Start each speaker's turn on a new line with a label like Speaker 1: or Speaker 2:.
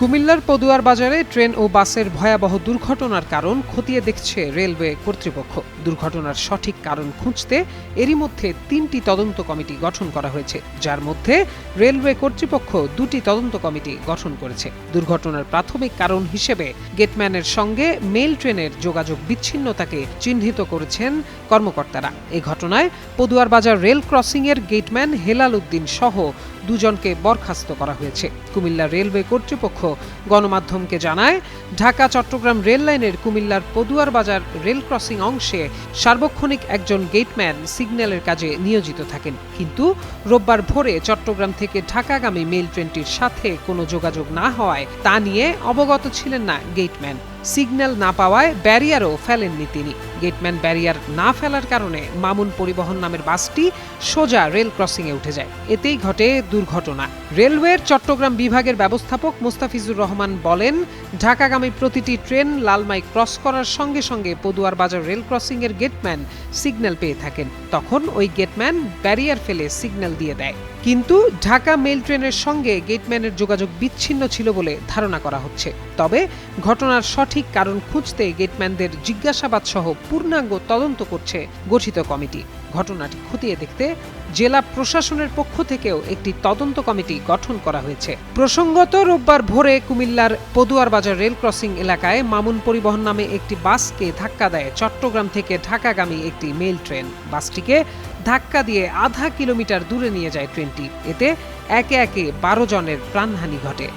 Speaker 1: কুমিল্লার পদুয়ার বাজারে ট্রেন ও বাসের ভয়াবহ দুর্ঘটনার কারণ খতিয়ে দেখছে রেলওয়ে কর্তৃপক্ষ। দুর্ঘটনার সঠিক কারণ খুঁজতে এরই মধ্যে ৩টি তদন্ত কমিটি গঠন করা হয়েছে, যার মধ্যে রেলওয়ে কর্তৃপক্ষ ২টি তদন্ত কমিটি গঠন করেছে। দুর্ঘটনার প্রাথমিক কারণ হিসেবে গেটম্যানের সঙ্গে মেল ট্রেনের যোগাযোগ বিচ্ছিন্নতাকে চিহ্নিত করেছেন কর্মকর্তারা। এ ঘটনায় পদুয়ার বাজার রেল ক্রসিংয়ের গেটম্যান হেলাল উদ্দিন সহ দুজনকে বরখাস্ত করা হয়েছে। কুমিল্লা রেলওয়ে কর্তৃপক্ষ গণমাধ্যমকে জানায়, ঢাকা চট্টগ্রাম রেল লাইনের কুমিল্লার পদুয়ার বাজার রেল ক্রসিং অংশে সার্বক্ষণিক একজন গেটম্যান সিগন্যালের কাজে নিয়োজিত থাকেন, কিন্তু রোববার ভোরে চট্টগ্রাম থেকে ঢাকাগামী মেল ট্রেনটির সাথে কোনো যোগাযোগ না হওয়ায় তা নিয়ে অবগত ছিলেন না গেটম্যান। সিগন্যাল না পাওয়ায় ব্যারিয়ারও ফেলেননি তিনি। গেটম্যান ব্যারিয়ার না ফেলার কারণে মামুন পরিবহন নামের বাসটি সোজা রেল ক্রসিংয়ে উঠে যায়। এতেই ঘটে দুর্ঘটনা। রেলওয়ের চট্টগ্রাম বিভাগের ব্যবস্থাপক মোস্তাফিজুর রহমান বলেন, ঢাকাগামী প্রতিটি ট্রেন লালমাই ক্রস করার সঙ্গে সঙ্গে পদুয়ার বাজার রেল ক্রসিংয়ের গেটম্যান সিগন্যাল পেয়ে থাকেন। তখন ওই গেটম্যান ব্যারিয়ার ফেলে সিগন্যাল দিয়ে দেয়, কিন্তু ঢাকা মেল ট্রেনের সঙ্গে গেটম্যানের যোগাযোগ বিচ্ছিন্ন ছিল বলে ধারণা করা হচ্ছে। তবে ঘটনার সঠিক কারণ খুঁজতে গেটম্যানদের জিজ্ঞাসাবাদ সহ পূর্ণাঙ্গ তদন্ত করছে গঠিত কমিটি। ঘটনাটি খতিয়ে দেখতে জেলা প্রশাসনের পক্ষ থেকেও একটি তদন্ত কমিটি গঠন করা হয়েছে। প্রসঙ্গত, রোববার ভোরে কুমিল্লার পদুয়ার বাজার রেল ক্রসিং এলাকায় মামুন পরিবহন নামে একটি বাসকে ধাক্কা দেয় চট্টগ্রাম থেকে ঢাকাগামী একটি মেল ট্রেন। বাসটিকে ধাক্কা দিয়ে আধা কিলোমিটার দূরে নিয়ে যায় ট্রেনটি। এতে একে একে 12 জনের প্রাণহানি ঘটে।